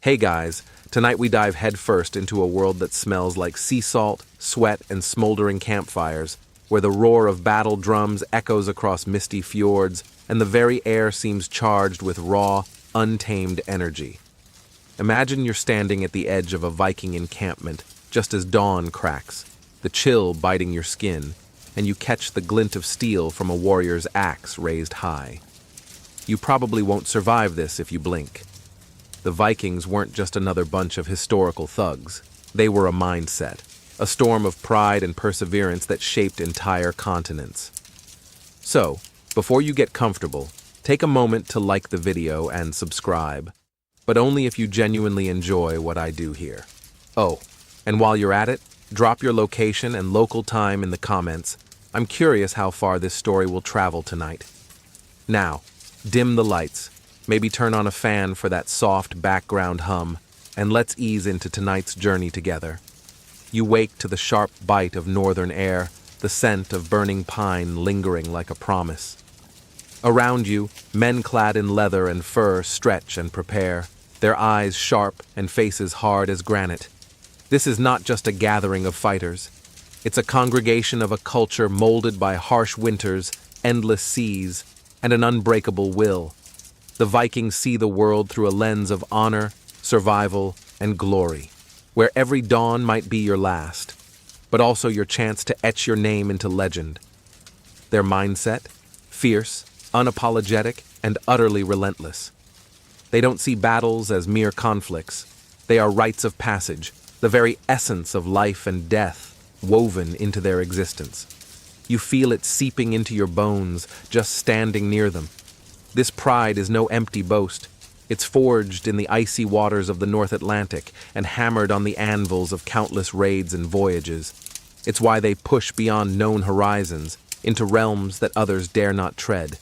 Hey guys, tonight we dive headfirst into a world that smells like sea salt, sweat, and smoldering campfires, where the roar of battle drums echoes across misty fjords, and the very air seems charged with raw, untamed energy. Imagine you're standing at the edge of a Viking encampment just as dawn cracks, the chill biting your skin, and you catch the glint of steel from a warrior's axe raised high. You probably won't survive this if you blink. The Vikings weren't just another bunch of historical thugs. They were a mindset, a storm of pride and perseverance that shaped entire continents. So, before you get comfortable, take a moment to like the video and subscribe, but only if you genuinely enjoy what I do here. Oh, and while you're at it, drop your location and local time in the comments. I'm curious how far this story will travel tonight. Now, dim the lights, maybe turn on a fan for that soft background hum, and let's ease into tonight's journey together. You wake to the sharp bite of northern air, the scent of burning pine lingering like a promise. Around you, men clad in leather and fur stretch and prepare, their eyes sharp and faces hard as granite. This is not just a gathering of fighters. It's a congregation of a culture molded by harsh winters, endless seas, and an unbreakable will. The Vikings see the world through a lens of honor, survival, and glory, where every dawn might be your last, but also your chance to etch your name into legend. Their mindset? Fierce, unapologetic, and utterly relentless. They don't see battles as mere conflicts. They are rites of passage, the very essence of life and death, woven into their existence. You feel it seeping into your bones, just standing near them. This pride is no empty boast. It's forged in the icy waters of the North Atlantic and hammered on the anvils of countless raids and voyages. It's why they push beyond known horizons, into realms that others dare not tread.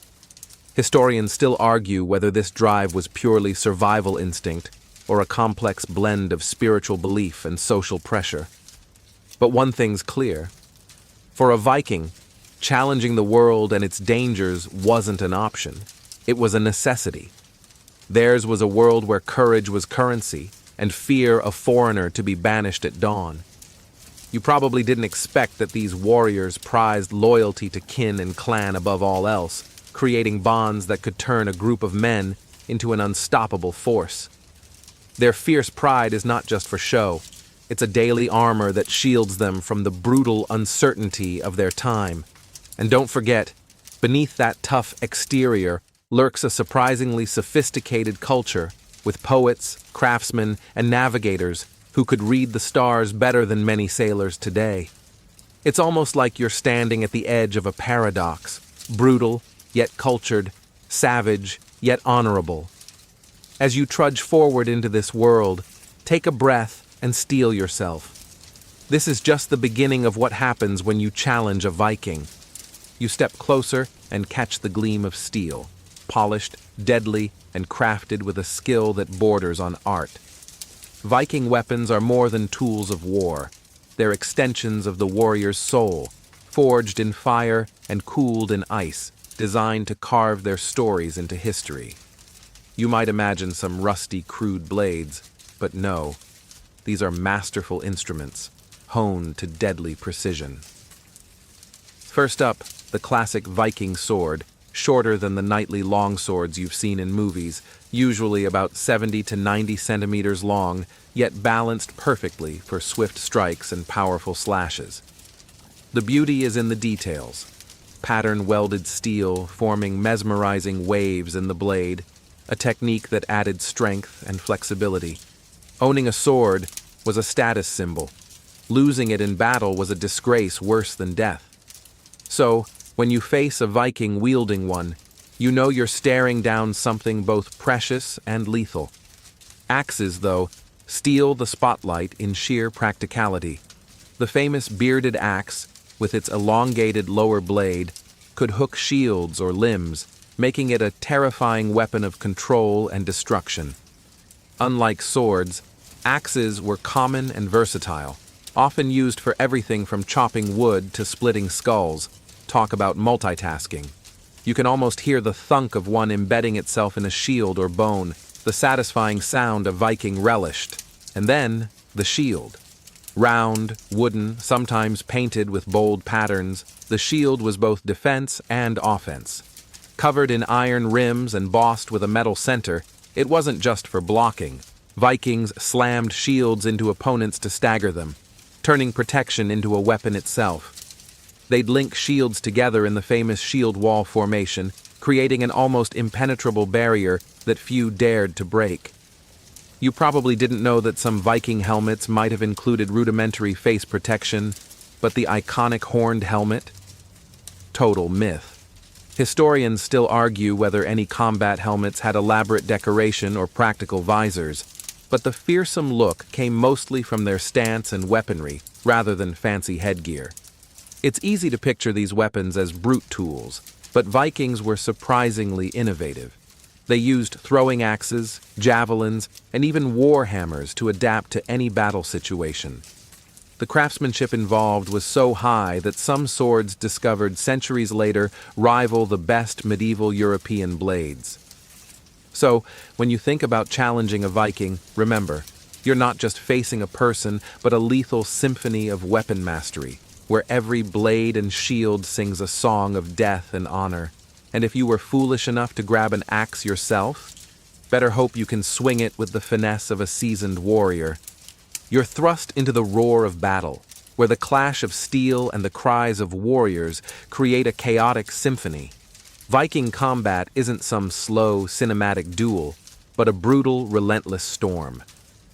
Historians still argue whether this drive was purely survival instinct or a complex blend of spiritual belief and social pressure. But one thing's clear. For a Viking, challenging the world and its dangers wasn't an option. It was a necessity. Theirs was a world where courage was currency and fear a foreigner to be banished at dawn. You probably didn't expect that these warriors prized loyalty to kin and clan above all else, creating bonds that could turn a group of men into an unstoppable force. Their fierce pride is not just for show. It's a daily armor that shields them from the brutal uncertainty of their time. And don't forget, beneath that tough exterior lurks a surprisingly sophisticated culture with poets, craftsmen, and navigators who could read the stars better than many sailors today. It's almost like you're standing at the edge of a paradox, brutal, yet cultured, savage, yet honorable. As you trudge forward into this world, take a breath and steel yourself. This is just the beginning of what happens when you challenge a Viking. You step closer and catch the gleam of steel, polished, deadly, and crafted with a skill that borders on art. Viking weapons are more than tools of war. They're extensions of the warrior's soul, forged in fire and cooled in ice, designed to carve their stories into history. You might imagine some rusty, crude blades, but no. These are masterful instruments, honed to deadly precision. First up, the classic Viking sword, shorter than the knightly longswords you've seen in movies, usually about 70 to 90 centimeters long, yet balanced perfectly for swift strikes and powerful slashes. The beauty is in the details. Pattern-welded steel forming mesmerizing waves in the blade, a technique that added strength and flexibility. Owning a sword was a status symbol. Losing it in battle was a disgrace worse than death. So, when you face a Viking wielding one, you know you're staring down something both precious and lethal. Axes, though, steal the spotlight in sheer practicality. The famous bearded axe, with its elongated lower blade, could hook shields or limbs, making it a terrifying weapon of control and destruction. Unlike swords, axes were common and versatile, often used for everything from chopping wood to splitting skulls. Talk about multitasking. You can almost hear the thunk of one embedding itself in a shield or bone, the satisfying sound a Viking relished. And then, the shield. Round, wooden, sometimes painted with bold patterns, the shield was both defense and offense. Covered in iron rims and bossed with a metal center, it wasn't just for blocking. Vikings slammed shields into opponents to stagger them, turning protection into a weapon itself. They'd link shields together in the famous shield wall formation, creating an almost impenetrable barrier that few dared to break. You probably didn't know that some Viking helmets might have included rudimentary face protection, but the iconic horned helmet? Total myth. Historians still argue whether any combat helmets had elaborate decoration or practical visors, but the fearsome look came mostly from their stance and weaponry, rather than fancy headgear. It's easy to picture these weapons as brute tools, but Vikings were surprisingly innovative. They used throwing axes, javelins, and even war hammers to adapt to any battle situation. The craftsmanship involved was so high that some swords discovered centuries later rival the best medieval European blades. So, when you think about challenging a Viking, remember, you're not just facing a person, but a lethal symphony of weapon mastery, where every blade and shield sings a song of death and honor. And if you were foolish enough to grab an axe yourself, better hope you can swing it with the finesse of a seasoned warrior. You're thrust into the roar of battle, where the clash of steel and the cries of warriors create a chaotic symphony. Viking combat isn't some slow, cinematic duel, but a brutal, relentless storm.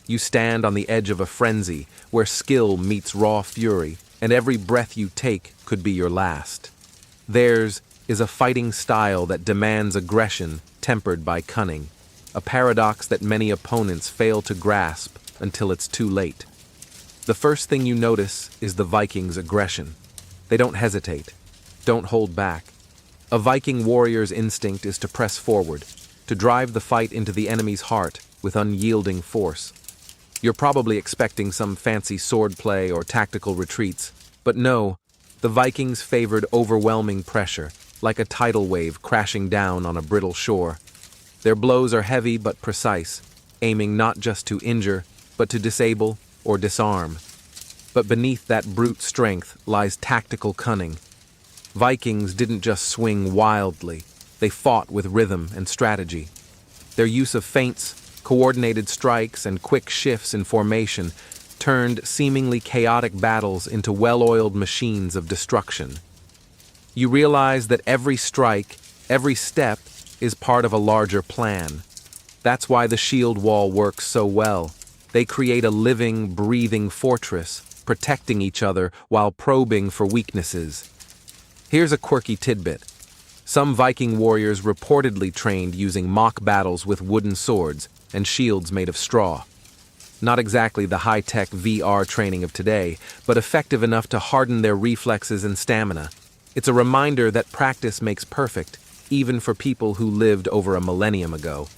You stand on the edge of a frenzy, where skill meets raw fury, and every breath you take could be your last. Theirs is a fighting style that demands aggression tempered by cunning, a paradox that many opponents fail to grasp until it's too late. The first thing you notice is the Vikings' aggression. They don't hesitate, don't hold back. A Viking warrior's instinct is to press forward, to drive the fight into the enemy's heart with unyielding force. You're probably expecting some fancy swordplay or tactical retreats, but no, the Vikings favored overwhelming pressure, like a tidal wave crashing down on a brittle shore. Their blows are heavy but precise, aiming not just to injure, but to disable or disarm. But beneath that brute strength lies tactical cunning. Vikings didn't just swing wildly, they fought with rhythm and strategy. Their use of feints, coordinated strikes, and quick shifts in formation turned seemingly chaotic battles into well-oiled machines of destruction. You realize that every strike, every step, is part of a larger plan. That's why the shield wall works so well. They create a living, breathing fortress, protecting each other while probing for weaknesses. Here's a quirky tidbit. Some Viking warriors reportedly trained using mock battles with wooden swords and shields made of straw. Not exactly the high-tech VR training of today, but effective enough to harden their reflexes and stamina. It's a reminder that practice makes perfect, even for people who lived over a millennium ago.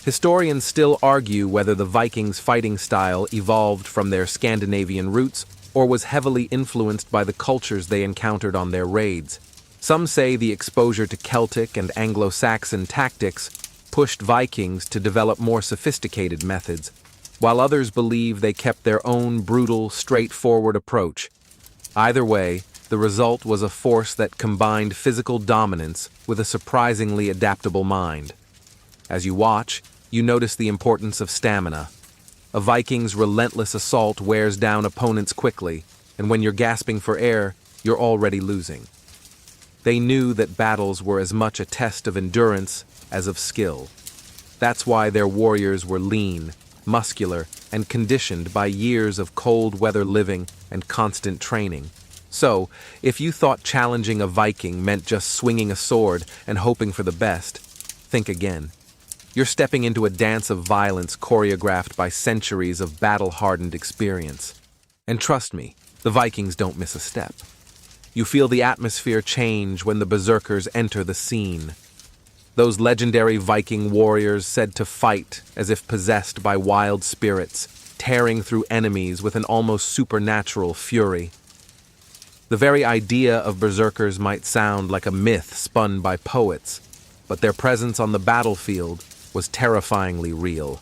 Historians still argue whether the Vikings' fighting style evolved from their Scandinavian roots or was heavily influenced by the cultures they encountered on their raids. Some say the exposure to Celtic and Anglo-Saxon tactics pushed Vikings to develop more sophisticated methods, while others believe they kept their own brutal, straightforward approach. Either way, the result was a force that combined physical dominance with a surprisingly adaptable mind. As you watch, you notice the importance of stamina. A Viking's relentless assault wears down opponents quickly, and when you're gasping for air, you're already losing. They knew that battles were as much a test of endurance as of skill. That's why their warriors were lean, muscular, and conditioned by years of cold weather living and constant training. So, if you thought challenging a Viking meant just swinging a sword and hoping for the best, think again. You're stepping into a dance of violence choreographed by centuries of battle-hardened experience. And trust me, the Vikings don't miss a step. You feel the atmosphere change when the berserkers enter the scene. Those legendary Viking warriors said to fight as if possessed by wild spirits, tearing through enemies with an almost supernatural fury. The very idea of berserkers might sound like a myth spun by poets, but their presence on the battlefield, was terrifyingly real.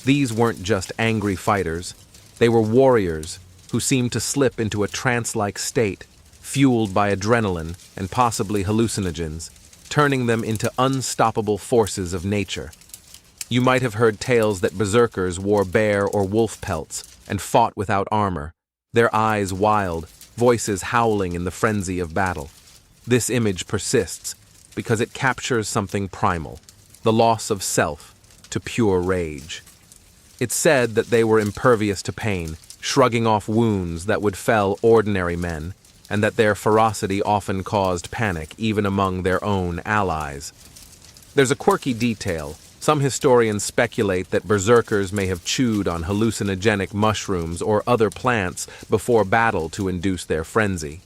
These weren't just angry fighters, they were warriors who seemed to slip into a trance-like state, fueled by adrenaline and possibly hallucinogens, turning them into unstoppable forces of nature. You might have heard tales that berserkers wore bear or wolf pelts and fought without armor, their eyes wild, voices howling in the frenzy of battle. This image persists because it captures something primal, the loss of self to pure rage. It's said that they were impervious to pain, shrugging off wounds that would fell ordinary men, and that their ferocity often caused panic even among their own allies. There's a quirky detail. Some historians speculate that berserkers may have chewed on hallucinogenic mushrooms or other plants before battle to induce their frenzy.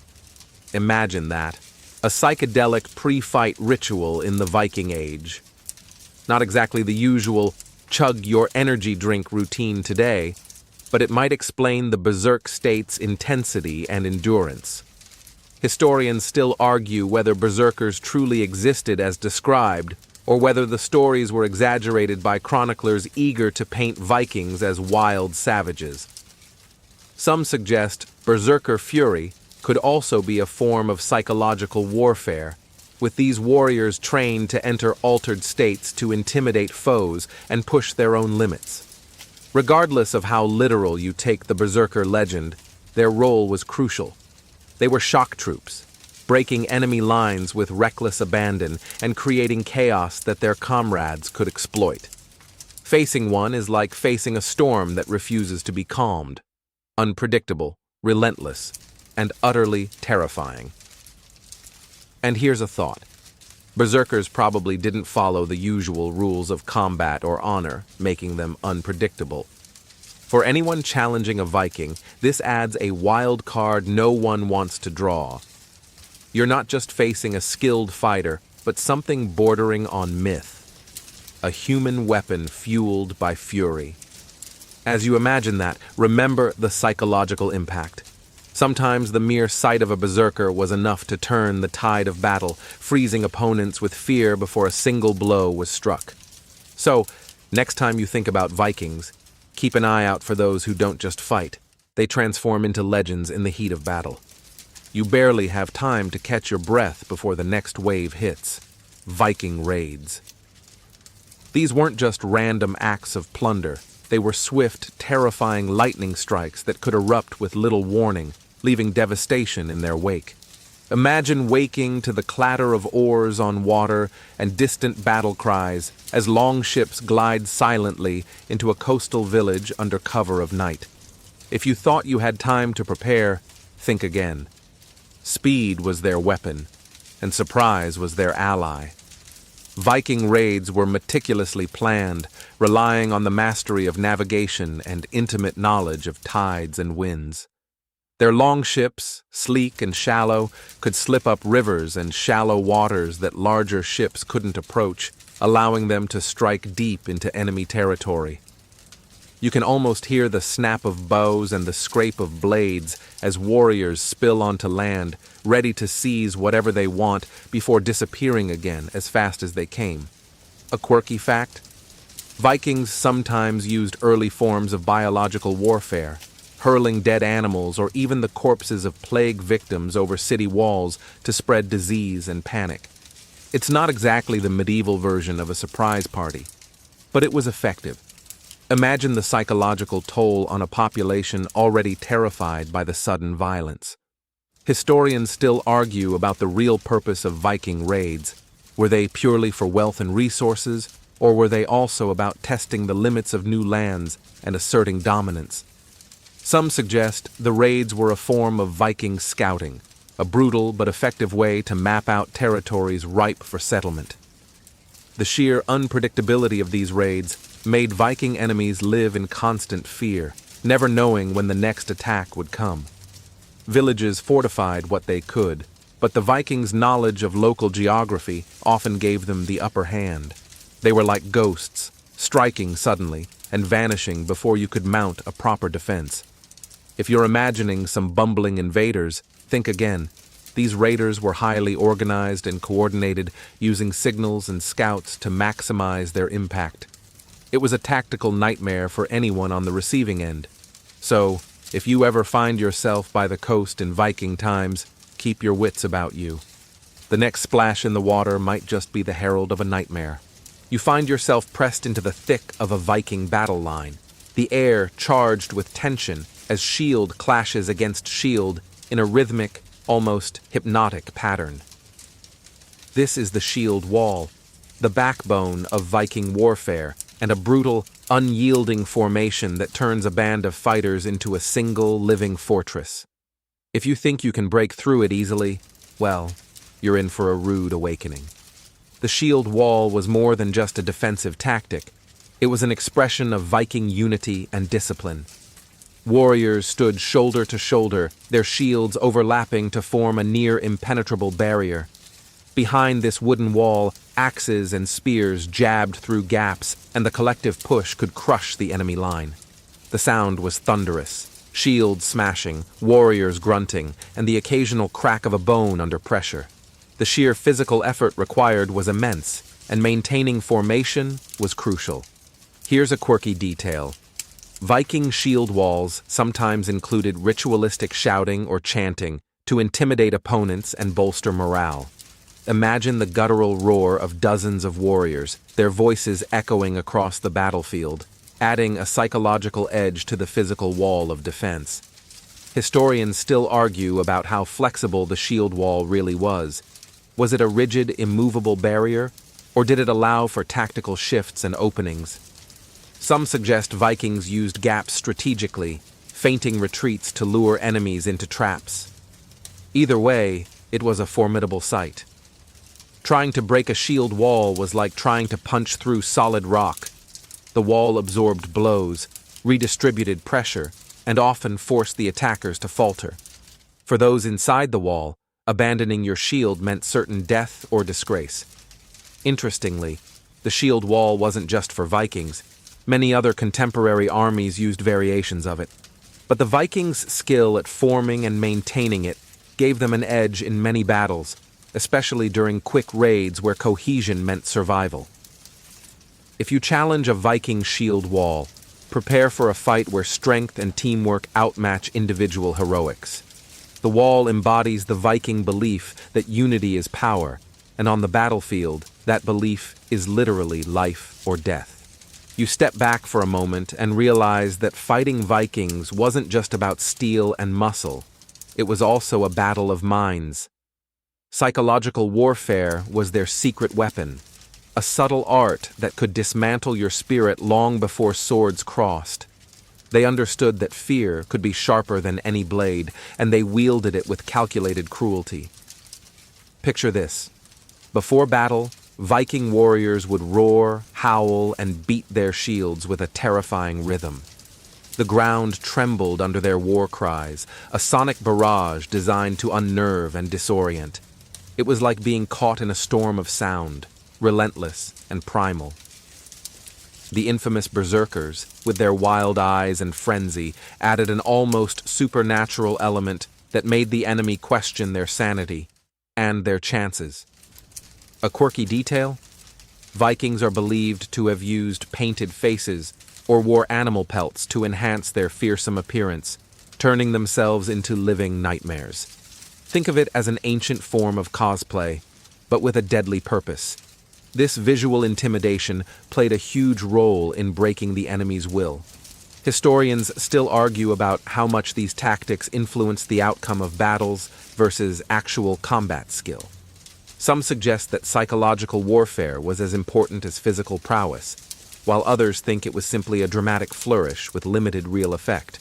Imagine that. A psychedelic pre-fight ritual in the Viking Age. Not exactly the usual chug your energy drink routine today, but it might explain the berserk state's intensity and endurance. Historians still argue whether berserkers truly existed as described, or whether the stories were exaggerated by chroniclers eager to paint Vikings as wild savages. Some suggest berserker fury could also be a form of psychological warfare, with these warriors trained to enter altered states to intimidate foes and push their own limits. Regardless of how literal you take the berserker legend, their role was crucial. They were shock troops, breaking enemy lines with reckless abandon and creating chaos that their comrades could exploit. Facing one is like facing a storm that refuses to be calmed, unpredictable, relentless, and utterly terrifying. And here's a thought. Berserkers probably didn't follow the usual rules of combat or honor, making them unpredictable. For anyone challenging a Viking, this adds a wild card no one wants to draw. You're not just facing a skilled fighter, but something bordering on myth. A human weapon fueled by fury. As you imagine that, remember the psychological impact. Sometimes the mere sight of a berserker was enough to turn the tide of battle, freezing opponents with fear before a single blow was struck. So, next time you think about Vikings, keep an eye out for those who don't just fight. They transform into legends in the heat of battle. You barely have time to catch your breath before the next wave hits. Viking raids. These weren't just random acts of plunder. They were swift, terrifying lightning strikes that could erupt with little warning, leaving devastation in their wake. Imagine waking to the clatter of oars on water and distant battle cries as longships glide silently into a coastal village under cover of night. If you thought you had time to prepare, think again. Speed was their weapon, and surprise was their ally. Viking raids were meticulously planned, relying on the mastery of navigation and intimate knowledge of tides and winds. Their longships, sleek and shallow, could slip up rivers and shallow waters that larger ships couldn't approach, allowing them to strike deep into enemy territory. You can almost hear the snap of bows and the scrape of blades as warriors spill onto land, ready to seize whatever they want before disappearing again as fast as they came. A quirky fact? Vikings sometimes used early forms of biological warfare, hurling dead animals or even the corpses of plague victims over city walls to spread disease and panic. It's not exactly the medieval version of a surprise party, but it was effective. Imagine the psychological toll on a population already terrified by the sudden violence. Historians still argue about the real purpose of Viking raids. Were they purely for wealth and resources, or were they also about testing the limits of new lands and asserting dominance? Some suggest the raids were a form of Viking scouting, a brutal but effective way to map out territories ripe for settlement. The sheer unpredictability of these raids made Viking enemies live in constant fear, never knowing when the next attack would come. Villages fortified what they could, but the Vikings' knowledge of local geography often gave them the upper hand. They were like ghosts, striking suddenly and vanishing before you could mount a proper defense. If you're imagining some bumbling invaders, think again. These raiders were highly organized and coordinated, using signals and scouts to maximize their impact. It was a tactical nightmare for anyone on the receiving end. So, if you ever find yourself by the coast in Viking times, keep your wits about you. The next splash in the water might just be the herald of a nightmare. You find yourself pressed into the thick of a Viking battle line, the air charged with tension as shield clashes against shield in a rhythmic, almost hypnotic pattern. This is the shield wall, the backbone of Viking warfare, and a brutal, unyielding formation that turns a band of fighters into a single living fortress. If you think you can break through it easily, well, you're in for a rude awakening. The shield wall was more than just a defensive tactic. It was an expression of Viking unity and discipline. Warriors stood shoulder to shoulder, their shields overlapping to form a near-impenetrable barrier. Behind this wooden wall, axes and spears jabbed through gaps, and the collective push could crush the enemy line. The sound was thunderous, shields smashing, warriors grunting, and the occasional crack of a bone under pressure. The sheer physical effort required was immense, and maintaining formation was crucial. Here's a quirky detail. Viking shield walls sometimes included ritualistic shouting or chanting to intimidate opponents and bolster morale. Imagine the guttural roar of dozens of warriors, their voices echoing across the battlefield, adding a psychological edge to the physical wall of defense. Historians still argue about how flexible the shield wall really was. Was it a rigid, immovable barrier, or did it allow for tactical shifts and openings? Some suggest Vikings used gaps strategically, feinting retreats to lure enemies into traps. Either way, it was a formidable sight. Trying to break a shield wall was like trying to punch through solid rock. The wall absorbed blows, redistributed pressure, and often forced the attackers to falter. For those inside the wall, abandoning your shield meant certain death or disgrace. Interestingly, the shield wall wasn't just for Vikings. Many other contemporary armies used variations of it. But the Vikings' skill at forming and maintaining it gave them an edge in many battles, especially during quick raids where cohesion meant survival. If you challenge a Viking shield wall, prepare for a fight where strength and teamwork outmatch individual heroics. The wall embodies the Viking belief that unity is power, and on the battlefield, that belief is literally life or death. You step back for a moment and realize that fighting Vikings wasn't just about steel and muscle. It was also a battle of minds. Psychological warfare was their secret weapon, a subtle art that could dismantle your spirit long before swords crossed. They understood that fear could be sharper than any blade, and they wielded it with calculated cruelty. Picture this. Before battle, Viking warriors would roar, howl, and beat their shields with a terrifying rhythm. The ground trembled under their war cries, a sonic barrage designed to unnerve and disorient. It was like being caught in a storm of sound, relentless and primal. The infamous berserkers, with their wild eyes and frenzy, added an almost supernatural element that made the enemy question their sanity and their chances. A quirky detail? Vikings are believed to have used painted faces or wore animal pelts to enhance their fearsome appearance, turning themselves into living nightmares. Think of it as an ancient form of cosplay, but with a deadly purpose. This visual intimidation played a huge role in breaking the enemy's will. Historians still argue about how much these tactics influenced the outcome of battles versus actual combat skill. Some suggest that psychological warfare was as important as physical prowess, while others think it was simply a dramatic flourish with limited real effect.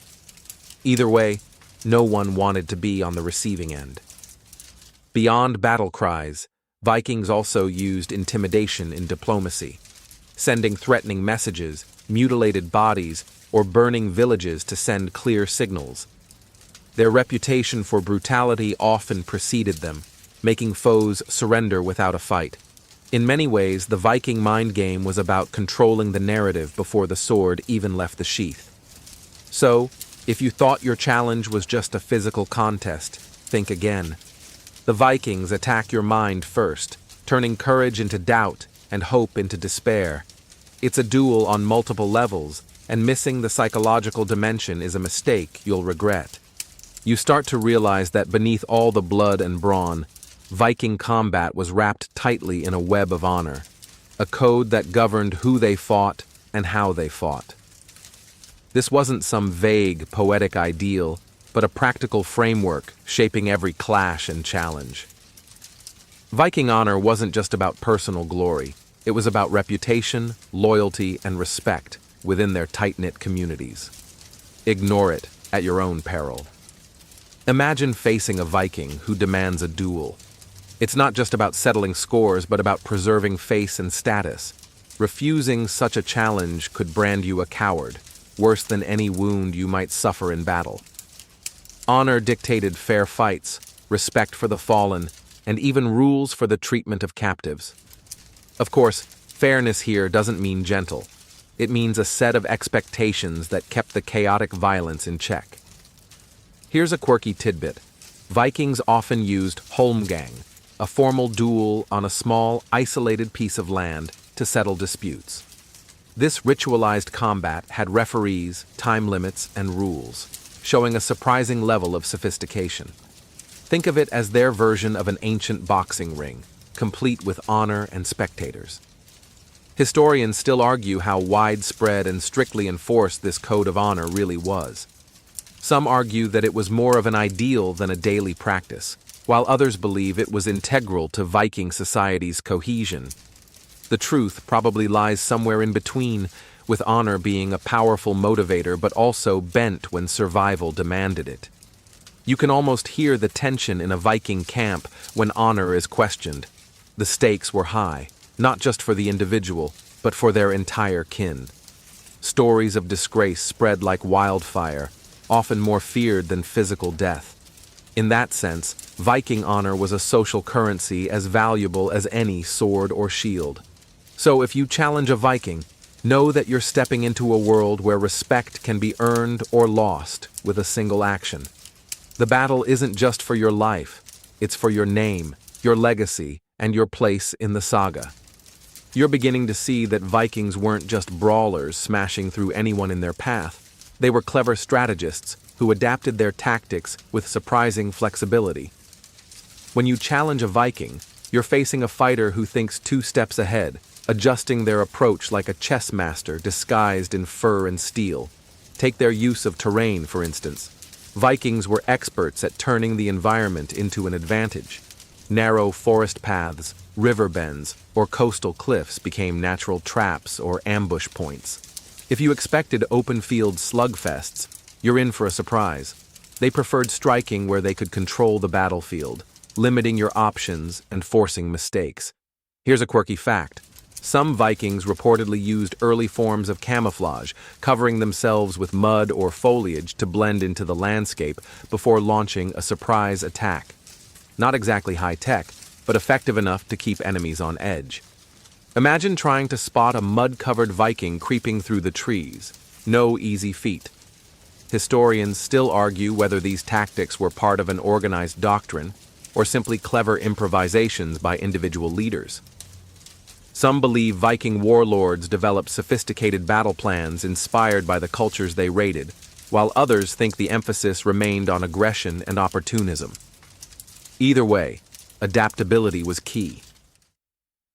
Either way, no one wanted to be on the receiving end. Beyond battle cries, Vikings also used intimidation in diplomacy, sending threatening messages, mutilated bodies, or burning villages to send clear signals. Their reputation for brutality often preceded them, making foes surrender without a fight. In many ways, the Viking mind game was about controlling the narrative before the sword even left the sheath. So, if you thought your challenge was just a physical contest, think again. The Vikings attack your mind first, turning courage into doubt and hope into despair. It's a duel on multiple levels, and missing the psychological dimension is a mistake you'll regret. You start to realize that beneath all the blood and brawn, Viking combat was wrapped tightly in a web of honor, a code that governed who they fought and how they fought. This wasn't some vague, poetic ideal, but a practical framework shaping every clash and challenge. Viking honor wasn't just about personal glory. It was about reputation, loyalty, and respect within their tight-knit communities. Ignore it at your own peril. Imagine facing a Viking who demands a duel. It's not just about settling scores, but about preserving face and status. Refusing such a challenge could brand you a coward, worse than any wound you might suffer in battle. Honor dictated fair fights, respect for the fallen, and even rules for the treatment of captives. Of course, fairness here doesn't mean gentle. It means a set of expectations that kept the chaotic violence in check. Here's a quirky tidbit. Vikings often used holmgang, a formal duel on a small, isolated piece of land to settle disputes. This ritualized combat had referees, time limits, and rules, showing a surprising level of sophistication. Think of it as their version of an ancient boxing ring, complete with honor and spectators. Historians still argue how widespread and strictly enforced this code of honor really was. Some argue that it was more of an ideal than a daily practice, while others believe it was integral to Viking society's cohesion. The truth probably lies somewhere in between, with honor being a powerful motivator but also bent when survival demanded it. You can almost hear the tension in a Viking camp when honor is questioned. The stakes were high, not just for the individual, but for their entire kin. Stories of disgrace spread like wildfire, often more feared than physical death. In that sense, Viking honor was a social currency as valuable as any sword or shield. So if you challenge a Viking, know that you're stepping into a world where respect can be earned or lost with a single action. The battle isn't just for your life, it's for your name, your legacy, and your place in the saga. You're beginning to see that Vikings weren't just brawlers smashing through anyone in their path. They were clever strategists who adapted their tactics with surprising flexibility. When you challenge a Viking, you're facing a fighter who thinks 2 steps ahead, adjusting their approach like a chess master disguised in fur and steel. Take their use of terrain, for instance. Vikings were experts at turning the environment into an advantage. Narrow forest paths, river bends, or coastal cliffs became natural traps or ambush points. If you expected open-field slugfests, you're in for a surprise. They preferred striking where they could control the battlefield, limiting your options and forcing mistakes. Here's a quirky fact. Some Vikings reportedly used early forms of camouflage, covering themselves with mud or foliage to blend into the landscape before launching a surprise attack. Not exactly high-tech, but effective enough to keep enemies on edge. Imagine trying to spot a mud-covered Viking creeping through the trees. No easy feat. Historians still argue whether these tactics were part of an organized doctrine or simply clever improvisations by individual leaders. Some believe Viking warlords developed sophisticated battle plans inspired by the cultures they raided, while others think the emphasis remained on aggression and opportunism. Either way, adaptability was key.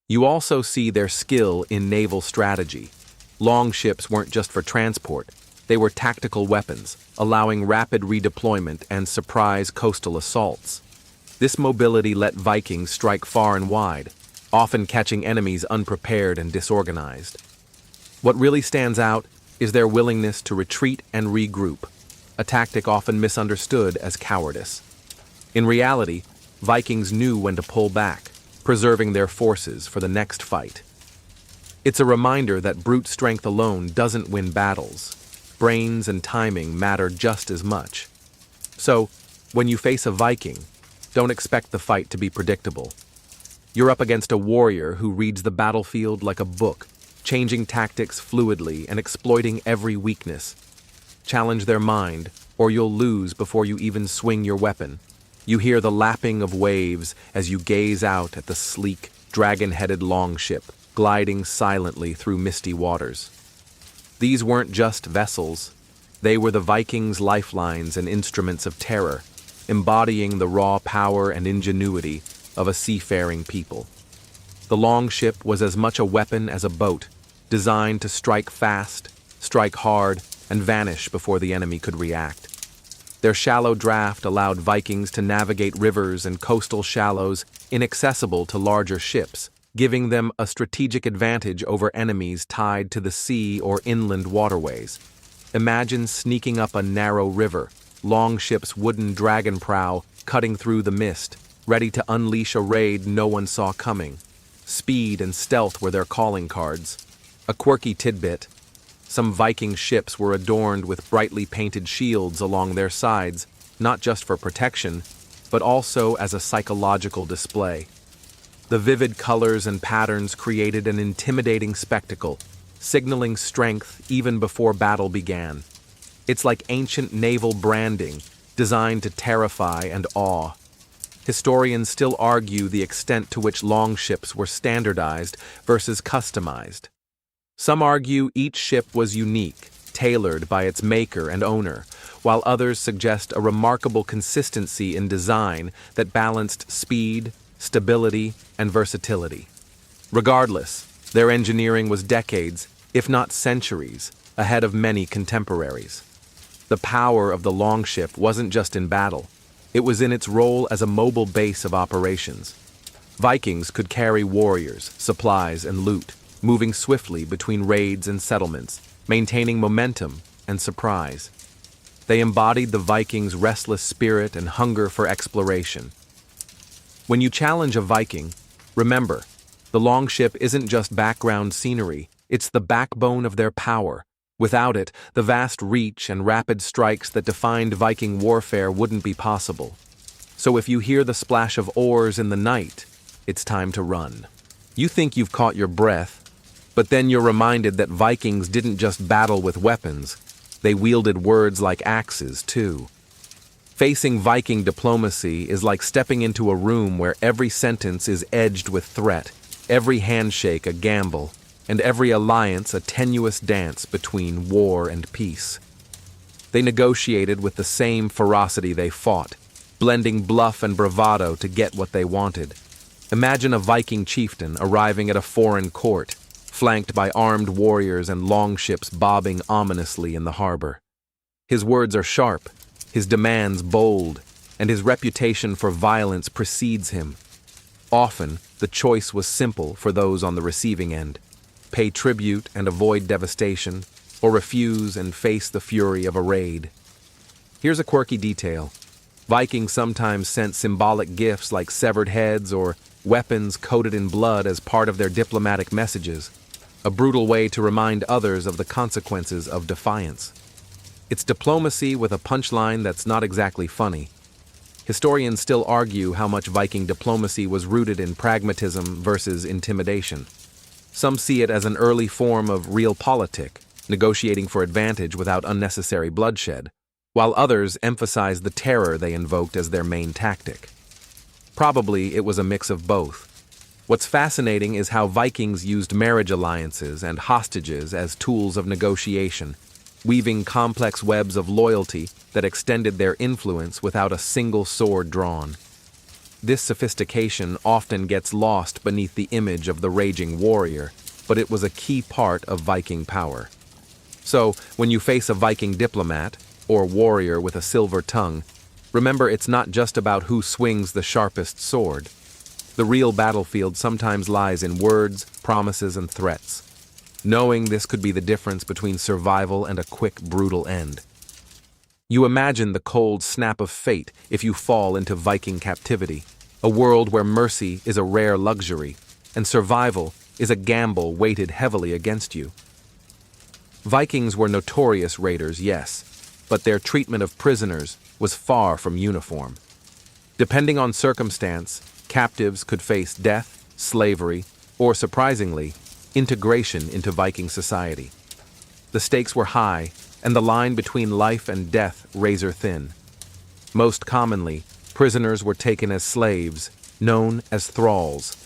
You also see their skill in naval strategy. Longships weren't just for transport, they were tactical weapons, allowing rapid redeployment and surprise coastal assaults. This mobility let Vikings strike far and wide, often catching enemies unprepared and disorganized. What really stands out is their willingness to retreat and regroup, a tactic often misunderstood as cowardice. In reality, Vikings knew when to pull back, preserving their forces for the next fight. It's a reminder that brute strength alone doesn't win battles. Brains and timing matter just as much. So, when you face a Viking, don't expect the fight to be predictable. You're up against a warrior who reads the battlefield like a book, changing tactics fluidly and exploiting every weakness. Challenge their mind, or you'll lose before you even swing your weapon. You hear the lapping of waves as you gaze out at the sleek, dragon-headed longship gliding silently through misty waters. These weren't just vessels. They were the Vikings' lifelines and instruments of terror, embodying the raw power and ingenuity of a seafaring people. The longship was as much a weapon as a boat, designed to strike fast, strike hard, and vanish before the enemy could react. Their shallow draft allowed Vikings to navigate rivers and coastal shallows inaccessible to larger ships, giving them a strategic advantage over enemies tied to the sea or inland waterways. Imagine sneaking up a narrow river, longship's wooden dragon prow cutting through the mist, ready to unleash a raid no one saw coming. Speed and stealth were their calling cards. A quirky tidbit: some Viking ships were adorned with brightly painted shields along their sides, not just for protection, but also as a psychological display. The vivid colors and patterns created an intimidating spectacle, signaling strength even before battle began. It's like ancient naval branding, designed to terrify and awe. Historians still argue the extent to which longships were standardized versus customized. Some argue each ship was unique, tailored by its maker and owner, while others suggest a remarkable consistency in design that balanced speed, stability, and versatility. Regardless, their engineering was decades, if not centuries, ahead of many contemporaries. The power of the longship wasn't just in battle, it was in its role as a mobile base of operations. Vikings could carry warriors, supplies, and loot, moving swiftly between raids and settlements, maintaining momentum and surprise. They embodied the Vikings' restless spirit and hunger for exploration. When you challenge a Viking, remember, the longship isn't just background scenery, it's the backbone of their power. Without it, the vast reach and rapid strikes that defined Viking warfare wouldn't be possible. So if you hear the splash of oars in the night, it's time to run. You think you've caught your breath, but then you're reminded that Vikings didn't just battle with weapons, they wielded words like axes, too. Facing Viking diplomacy is like stepping into a room where every sentence is edged with threat, every handshake a gamble, and every alliance a tenuous dance between war and peace. They negotiated with the same ferocity they fought, blending bluff and bravado to get what they wanted. Imagine a Viking chieftain arriving at a foreign court, flanked by armed warriors and longships bobbing ominously in the harbor. His words are sharp, his demands bold, and his reputation for violence precedes him. Often, the choice was simple for those on the receiving end: pay tribute and avoid devastation, or refuse and face the fury of a raid. Here's a quirky detail. Vikings sometimes sent symbolic gifts like severed heads or weapons coated in blood as part of their diplomatic messages, a brutal way to remind others of the consequences of defiance. It's diplomacy with a punchline that's not exactly funny. Historians still argue how much Viking diplomacy was rooted in pragmatism versus intimidation. Some see it as an early form of realpolitik, negotiating for advantage without unnecessary bloodshed, while others emphasize the terror they invoked as their main tactic. Probably it was a mix of both. What's fascinating is how Vikings used marriage alliances and hostages as tools of negotiation, weaving complex webs of loyalty that extended their influence without a single sword drawn. This sophistication often gets lost beneath the image of the raging warrior, but it was a key part of Viking power. So, when you face a Viking diplomat, or warrior with a silver tongue, remember it's not just about who swings the sharpest sword. The real battlefield sometimes lies in words, promises, and threats. Knowing this could be the difference between survival and a quick, brutal end. You imagine the cold snap of fate if you fall into Viking captivity, a world where mercy is a rare luxury, and survival is a gamble weighted heavily against you. Vikings were notorious raiders, yes, but their treatment of prisoners was far from uniform. Depending on circumstance, captives could face death, slavery, or, surprisingly, integration into Viking society. The stakes were high, and the line between life and death razor thin. Most commonly, Prisoners were taken as slaves, known as thralls.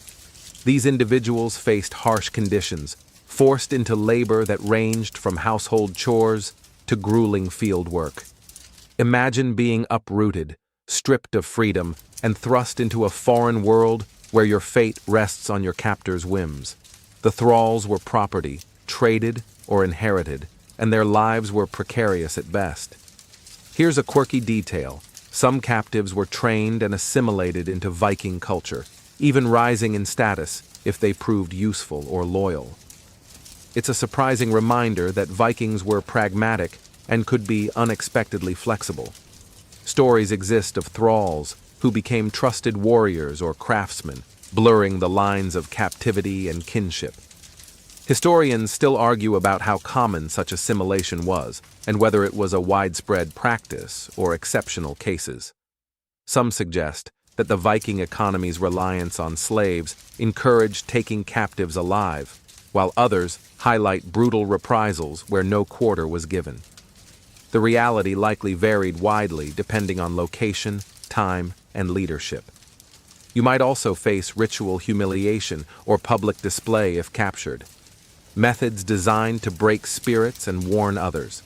These individuals faced harsh conditions, forced into labor that ranged from household chores to grueling field work. Imagine being uprooted, stripped of freedom, and thrust into a foreign world where your fate rests on your captor's whims. The thralls were property, traded or inherited, and their lives were precarious at best. Here's a quirky detail. Some captives were trained and assimilated into Viking culture, even rising in status if they proved useful or loyal. It's a surprising reminder that Vikings were pragmatic and could be unexpectedly flexible. Stories exist of thralls who became trusted warriors or craftsmen, blurring the lines of captivity and kinship. Historians still argue about how common such assimilation was, and whether it was a widespread practice or exceptional cases. Some suggest that the Viking economy's reliance on slaves encouraged taking captives alive, while others highlight brutal reprisals where no quarter was given. The reality likely varied widely depending on location, time, and leadership. You might also face ritual humiliation or public display if captured. Methods designed to break spirits and warn others.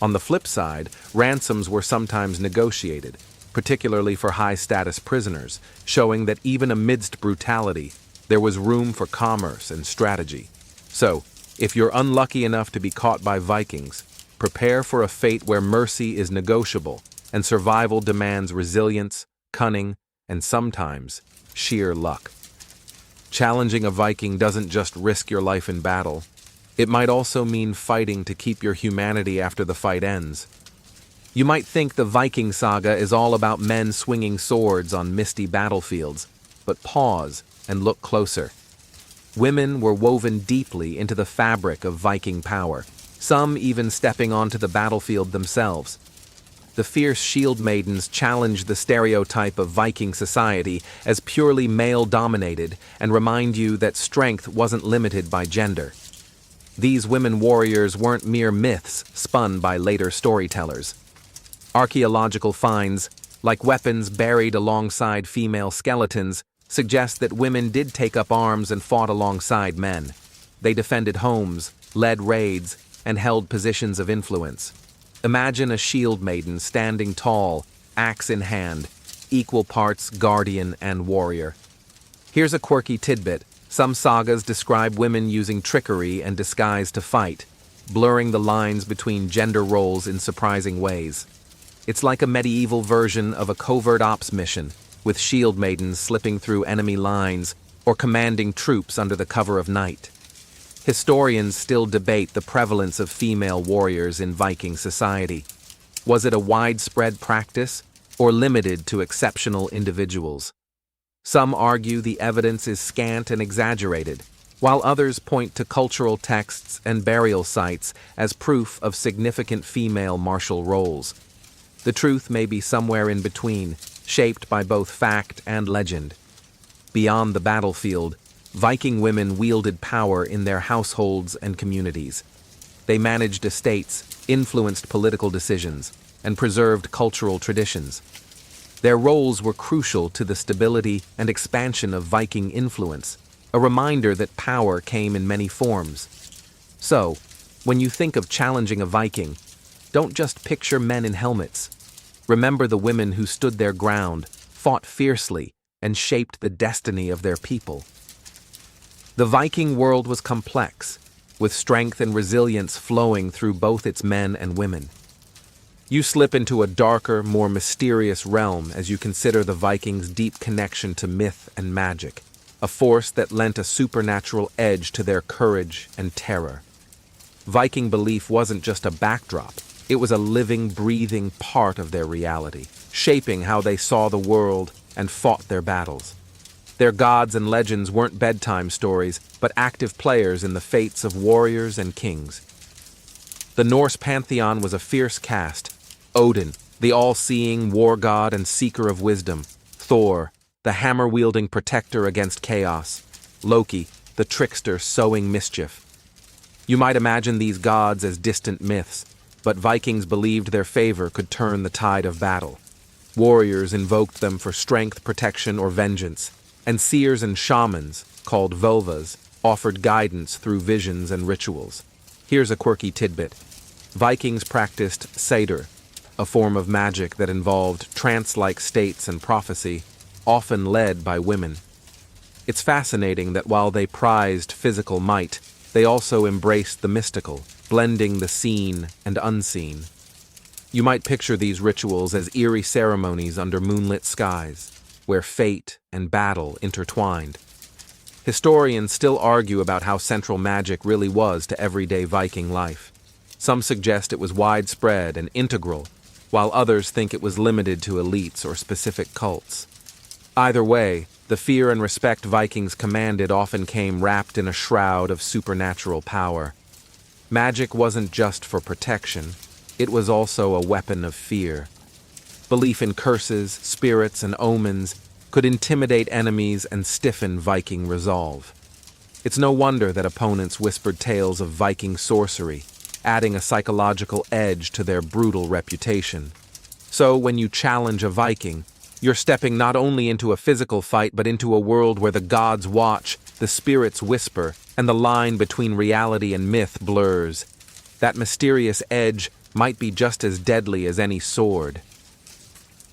On the flip side, ransoms were sometimes negotiated, particularly for high-status prisoners, showing that even amidst brutality, there was room for commerce and strategy. So, if you're unlucky enough to be caught by Vikings, prepare for a fate where mercy is negotiable and survival demands resilience, cunning, and sometimes sheer luck. Challenging a Viking doesn't just risk your life in battle. It might also mean fighting to keep your humanity after the fight ends. You might think the Viking saga is all about men swinging swords on misty battlefields, but pause and look closer. Women were woven deeply into the fabric of Viking power, some even stepping onto the battlefield themselves. The fierce shield maidens challenge the stereotype of Viking society as purely male-dominated and remind you that strength wasn't limited by gender. These women warriors weren't mere myths spun by later storytellers. Archaeological finds, like weapons buried alongside female skeletons, suggest that women did take up arms and fought alongside men. They defended homes, led raids, and held positions of influence. Imagine a shield maiden standing tall, axe in hand, equal parts guardian and warrior. Here's a quirky tidbit. Some sagas describe women using trickery and disguise to fight, blurring the lines between gender roles in surprising ways. It's like a medieval version of a covert ops mission, with shield maidens slipping through enemy lines or commanding troops under the cover of night. Historians still debate the prevalence of female warriors in Viking society. Was it a widespread practice or limited to exceptional individuals? Some argue the evidence is scant and exaggerated, while others point to cultural texts and burial sites as proof of significant female martial roles. The truth may be somewhere in between, shaped by both fact and legend. Beyond the battlefield, Viking women wielded power in their households and communities. They managed estates, influenced political decisions, and preserved cultural traditions. Their roles were crucial to the stability and expansion of Viking influence, a reminder that power came in many forms. So, when you think of challenging a Viking, don't just picture men in helmets. Remember the women who stood their ground, fought fiercely, and shaped the destiny of their people. The Viking world was complex, with strength and resilience flowing through both its men and women. You slip into a darker, more mysterious realm as you consider the Vikings' deep connection to myth and magic, a force that lent a supernatural edge to their courage and terror. Viking belief wasn't just a backdrop, it was a living, breathing part of their reality, shaping how they saw the world and fought their battles. Their gods and legends weren't bedtime stories, but active players in the fates of warriors and kings. The Norse pantheon was a fierce cast. Odin, the all-seeing war god and seeker of wisdom. Thor, the hammer-wielding protector against chaos. Loki, the trickster sowing mischief. You might imagine these gods as distant myths, but Vikings believed their favor could turn the tide of battle. Warriors invoked them for strength, protection, or vengeance, and seers and shamans, called vulvas, offered guidance through visions and rituals. Here's a quirky tidbit. Vikings practiced satyr, a form of magic that involved trance-like states and prophecy, often led by women. It's fascinating that while they prized physical might, they also embraced the mystical, blending the seen and unseen. You might picture these rituals as eerie ceremonies under moonlit skies, where fate and battle intertwined. Historians still argue about how central magic really was to everyday Viking life. Some suggest it was widespread and integral, while others think it was limited to elites or specific cults. Either way, the fear and respect Vikings commanded often came wrapped in a shroud of supernatural power. Magic wasn't just for protection, it was also a weapon of fear. Belief in curses, spirits, and omens could intimidate enemies and stiffen Viking resolve. It's no wonder that opponents whispered tales of Viking sorcery, adding a psychological edge to their brutal reputation. So, when you challenge a Viking, you're stepping not only into a physical fight but into a world where the gods watch, the spirits whisper, and the line between reality and myth blurs. That mysterious edge might be just as deadly as any sword.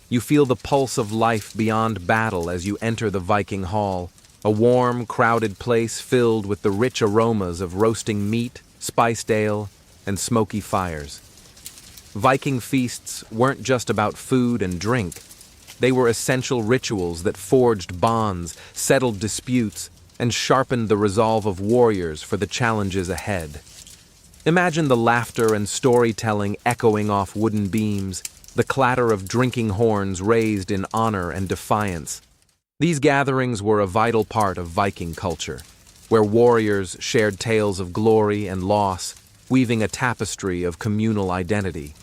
You feel the pulse of life beyond battle as you enter the Viking hall, a warm, crowded place filled with the rich aromas of roasting meat, spiced ale, and smoky fires. Viking feasts weren't just about food and drink. They were essential rituals that forged bonds, settled disputes, and sharpened the resolve of warriors for the challenges ahead. Imagine the laughter and storytelling echoing off wooden beams, the clatter of drinking horns raised in honor and defiance. These gatherings were a vital part of Viking culture, where warriors shared tales of glory and loss, weaving a tapestry of communal identity.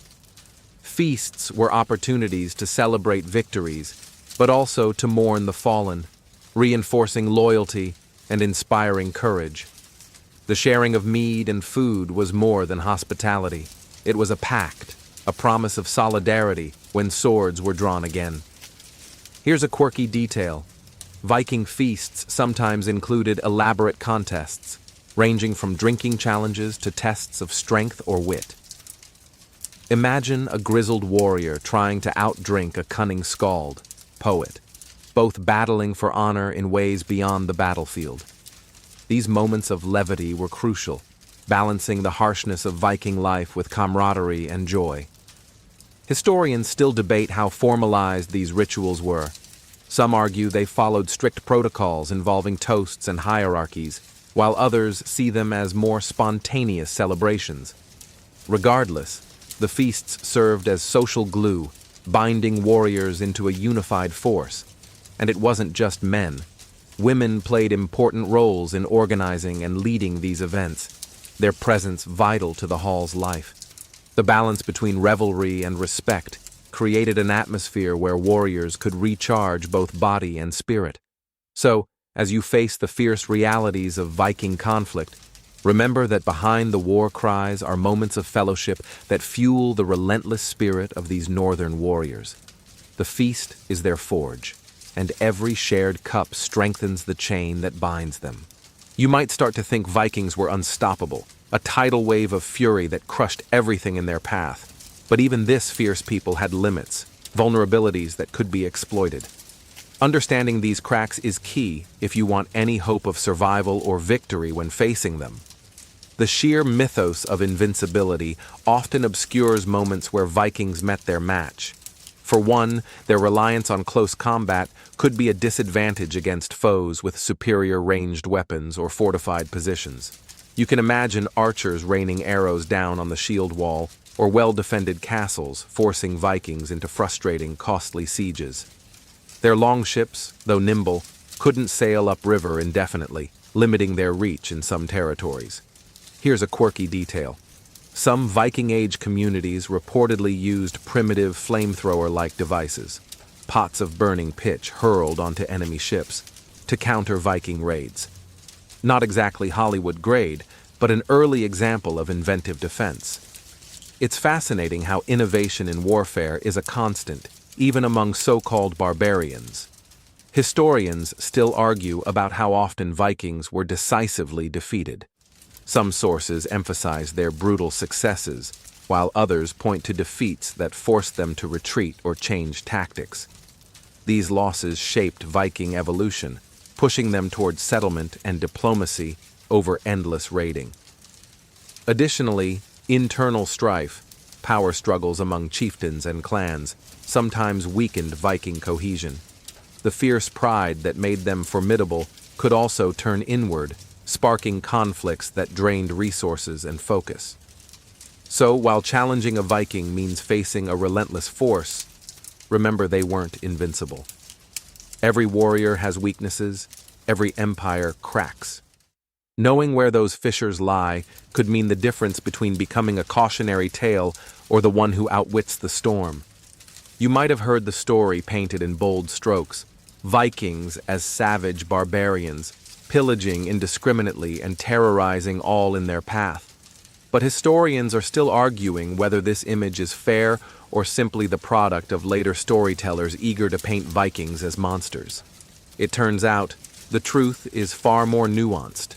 Feasts were opportunities to celebrate victories, but also to mourn the fallen, reinforcing loyalty and inspiring courage. The sharing of mead and food was more than hospitality. It was a pact, a promise of solidarity when swords were drawn again. Here's a quirky detail. Viking feasts sometimes included elaborate contests, ranging from drinking challenges to tests of strength or wit. Imagine a grizzled warrior trying to outdrink a cunning skald, poet, both battling for honor in ways beyond the battlefield. These moments of levity were crucial, balancing the harshness of Viking life with camaraderie and joy. Historians still debate how formalized these rituals were. Some argue they followed strict protocols involving toasts and hierarchies, while others see them as more spontaneous celebrations. Regardless, the feasts served as social glue, binding warriors into a unified force. And it wasn't just men. Women played important roles in organizing and leading these events, their presence vital to the hall's life. The balance between revelry and respect created an atmosphere where warriors could recharge both body and spirit. So, as you face the fierce realities of Viking conflict, remember that behind the war cries are moments of fellowship that fuel the relentless spirit of these northern warriors. The feast is their forge, and every shared cup strengthens the chain that binds them. You might start to think Vikings were unstoppable, a tidal wave of fury that crushed everything in their path. But even this fierce people had limits, vulnerabilities that could be exploited. Understanding these cracks is key if you want any hope of survival or victory when facing them. The sheer mythos of invincibility often obscures moments where Vikings met their match. For one, their reliance on close combat could be a disadvantage against foes with superior ranged weapons or fortified positions. You can imagine archers raining arrows down on the shield wall, or well-defended castles forcing Vikings into frustrating, costly sieges. Their longships, though nimble, couldn't sail upriver indefinitely, limiting their reach in some territories. Here's a quirky detail. Some Viking-age communities reportedly used primitive flamethrower-like devices, pots of burning pitch hurled onto enemy ships, to counter Viking raids. Not exactly Hollywood grade, but an early example of inventive defense. It's fascinating how innovation in warfare is a constant, even among so-called barbarians. Historians still argue about how often Vikings were decisively defeated. Some sources emphasize their brutal successes, while others point to defeats that forced them to retreat or change tactics. These losses shaped Viking evolution, pushing them toward settlement and diplomacy over endless raiding. Additionally, internal strife, power struggles among chieftains and clans, sometimes weakened Viking cohesion. The fierce pride that made them formidable could also turn inward, sparking conflicts that drained resources and focus. So, while challenging a Viking means facing a relentless force, remember they weren't invincible. Every warrior has weaknesses, every empire cracks. Knowing where those fissures lie could mean the difference between becoming a cautionary tale or the one who outwits the storm. You might have heard the story painted in bold strokes: Vikings as savage barbarians, pillaging indiscriminately and terrorizing all in their path. But historians are still arguing whether this image is fair or simply the product of later storytellers eager to paint Vikings as monsters. It turns out, the truth is far more nuanced.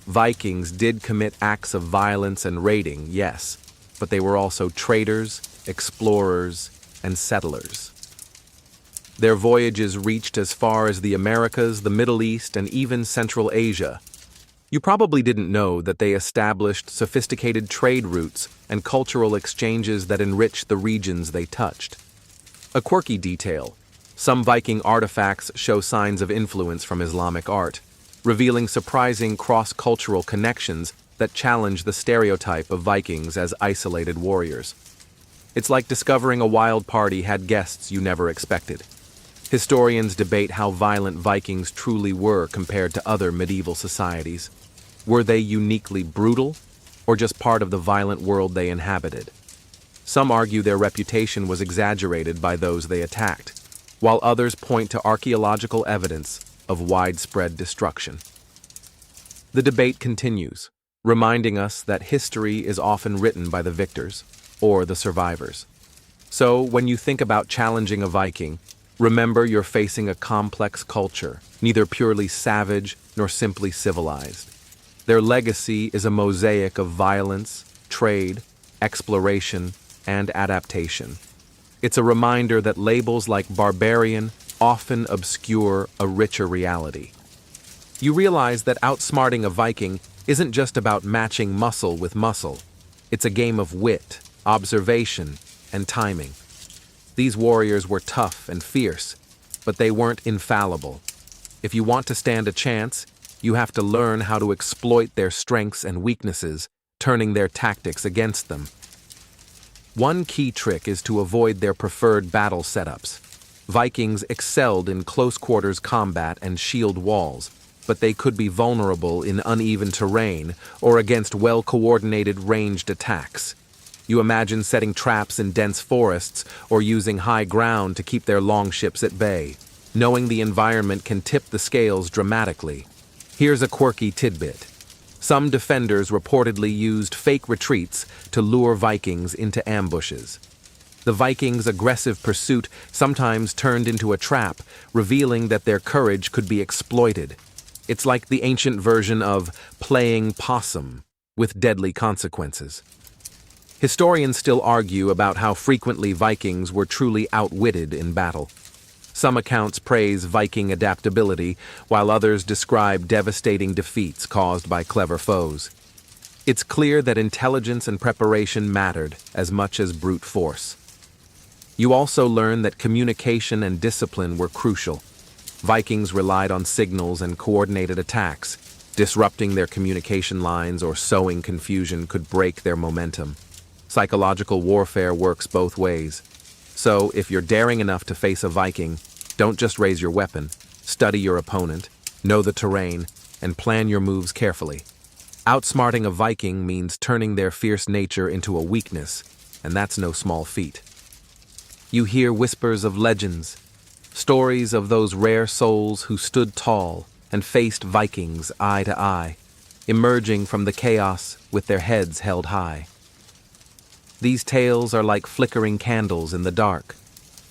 Vikings did commit acts of violence and raiding, yes, but they were also traders, explorers, and settlers. Their voyages reached as far as the Americas, the Middle East, and even Central Asia. You probably didn't know that they established sophisticated trade routes and cultural exchanges that enriched the regions they touched. A quirky detail: some Viking artifacts show signs of influence from Islamic art, revealing surprising cross-cultural connections that challenge the stereotype of Vikings as isolated warriors. It's like discovering a wild party had guests you never expected. Historians debate how violent Vikings truly were compared to other medieval societies. Were they uniquely brutal, or just part of the violent world they inhabited? Some argue their reputation was exaggerated by those they attacked, while others point to archaeological evidence of widespread destruction. The debate continues, reminding us that history is often written by the victors, or the survivors. So, when you think about challenging a Viking, remember you're facing a complex culture, neither purely savage nor simply civilized. Their legacy is a mosaic of violence, trade, exploration, and adaptation. It's a reminder that labels like barbarian often obscure a richer reality. You realize that outsmarting a Viking isn't just about matching muscle with muscle. It's a game of wit, observation, and timing. These warriors were tough and fierce, but they weren't infallible. If you want to stand a chance, you have to learn how to exploit their strengths and weaknesses, turning their tactics against them. One key trick is to avoid their preferred battle setups. Vikings excelled in close-quarters combat and shield walls, but they could be vulnerable in uneven terrain or against well-coordinated ranged attacks. You imagine setting traps in dense forests or using high ground to keep their longships at bay. Knowing the environment can tip the scales dramatically. Here's a quirky tidbit. Some defenders reportedly used fake retreats to lure Vikings into ambushes. The Vikings' aggressive pursuit sometimes turned into a trap, revealing that their courage could be exploited. It's like the ancient version of playing possum, with deadly consequences. Historians still argue about how frequently Vikings were truly outwitted in battle. Some accounts praise Viking adaptability, while others describe devastating defeats caused by clever foes. It's clear that intelligence and preparation mattered as much as brute force. You also learn that communication and discipline were crucial. Vikings relied on signals and coordinated attacks. Disrupting their communication lines or sowing confusion could break their momentum. Psychological warfare works both ways. So, if you're daring enough to face a Viking, don't just raise your weapon. Study your opponent, know the terrain, and plan your moves carefully. Outsmarting a Viking means turning their fierce nature into a weakness, and that's no small feat. You hear whispers of legends, stories of those rare souls who stood tall and faced Vikings eye to eye, emerging from the chaos with their heads held high. These tales are like flickering candles in the dark.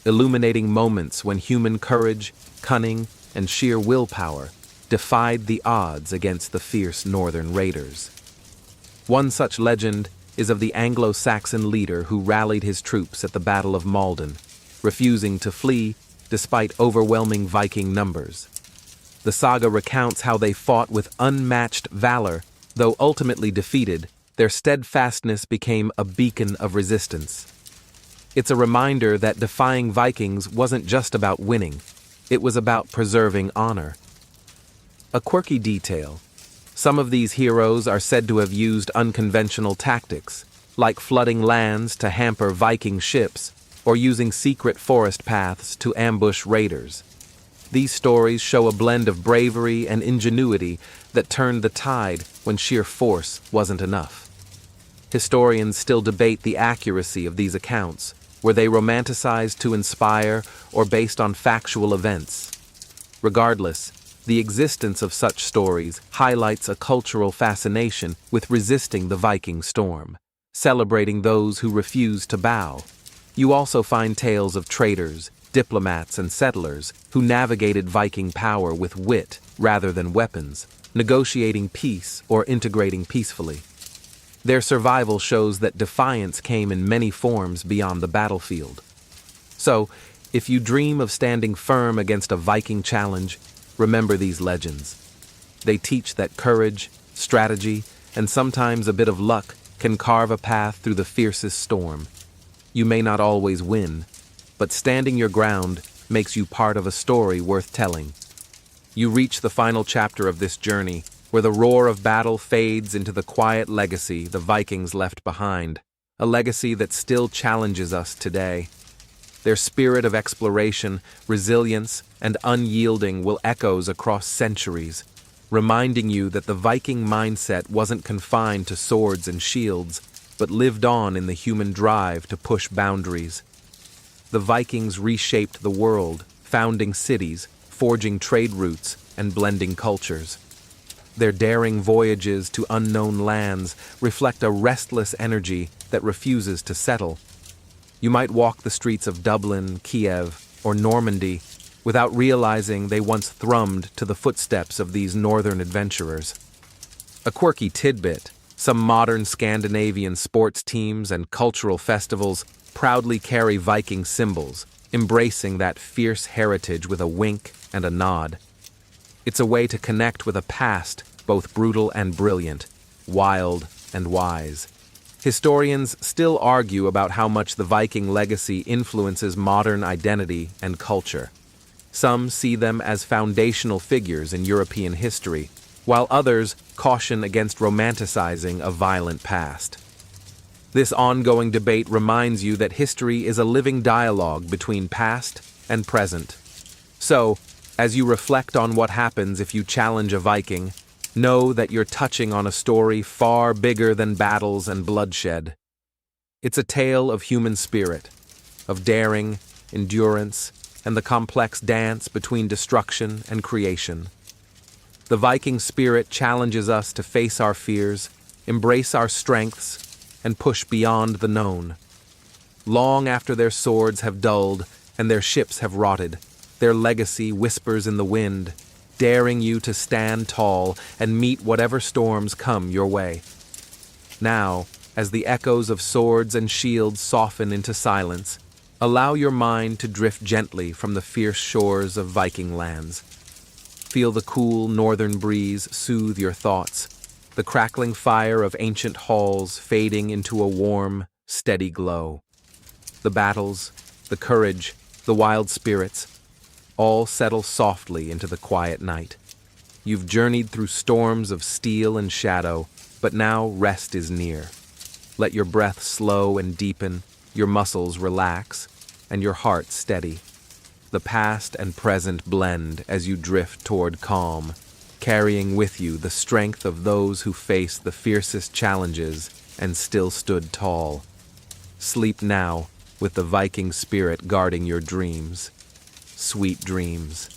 illuminating moments when human courage, cunning, and sheer willpower defied the odds against the fierce northern raiders. One such legend is of the Anglo-Saxon leader who rallied his troops at the Battle of Maldon, refusing to flee despite overwhelming Viking numbers. The saga recounts how they fought with unmatched valor. Though ultimately defeated, their steadfastness became a beacon of resistance. It's a reminder that defying Vikings wasn't just about winning, it was about preserving honor. A quirky detail: some of these heroes are said to have used unconventional tactics, like flooding lands to hamper Viking ships or using secret forest paths to ambush raiders. These stories show a blend of bravery and ingenuity that turned the tide when sheer force wasn't enough. Historians still debate the accuracy of these accounts. Were they romanticized to inspire or based on factual events? Regardless, the existence of such stories highlights a cultural fascination with resisting the Viking storm, celebrating those who refuse to bow. You also find tales of traders, diplomats, and settlers who navigated Viking power with wit rather than weapons, negotiating peace or integrating peacefully. Their survival shows that defiance came in many forms beyond the battlefield. So, if you dream of standing firm against a Viking challenge, remember these legends. They teach that courage, strategy, and sometimes a bit of luck can carve a path through the fiercest storm. You may not always win, but standing your ground makes you part of a story worth telling. You reach the final chapter of this journey, where the roar of battle fades into the quiet legacy the Vikings left behind, a legacy that still challenges us today. Their spirit of exploration, resilience, and unyielding will echoes across centuries, reminding you that the Viking mindset wasn't confined to swords and shields, but lived on in the human drive to push boundaries. The Vikings reshaped the world, founding cities, forging trade routes, and blending cultures. Their daring voyages to unknown lands reflect a restless energy that refuses to settle. You might walk the streets of Dublin, Kiev, or Normandy without realizing they once thrummed to the footsteps of these northern adventurers. A quirky tidbit: some modern Scandinavian sports teams and cultural festivals proudly carry Viking symbols, embracing that fierce heritage with a wink and a nod. It's a way to connect with a past both brutal and brilliant, wild and wise. Historians still argue about how much the Viking legacy influences modern identity and culture. Some see them as foundational figures in European history, while others caution against romanticizing a violent past. This ongoing debate reminds you that history is a living dialogue between past and present. So, as you reflect on what happens if you challenge a Viking, know that you're touching on a story far bigger than battles and bloodshed. It's a tale of human spirit, of daring, endurance, and the complex dance between destruction and creation. The Viking spirit challenges us to face our fears, embrace our strengths, and push beyond the known. Long after their swords have dulled and their ships have rotted, their legacy whispers in the wind, daring you to stand tall and meet whatever storms come your way. Now, as the echoes of swords and shields soften into silence, allow your mind to drift gently from the fierce shores of Viking lands. Feel the cool northern breeze soothe your thoughts, the crackling fire of ancient halls fading into a warm, steady glow. The battles, the courage, the wild spirits, all settle softly into the quiet night. You've journeyed through storms of steel and shadow, but now rest is near. Let your breath slow and deepen, your muscles relax, and your heart steady. The past and present blend as you drift toward calm, carrying with you the strength of those who faced the fiercest challenges and still stood tall. Sleep now, with the Viking spirit guarding your dreams. Sweet dreams.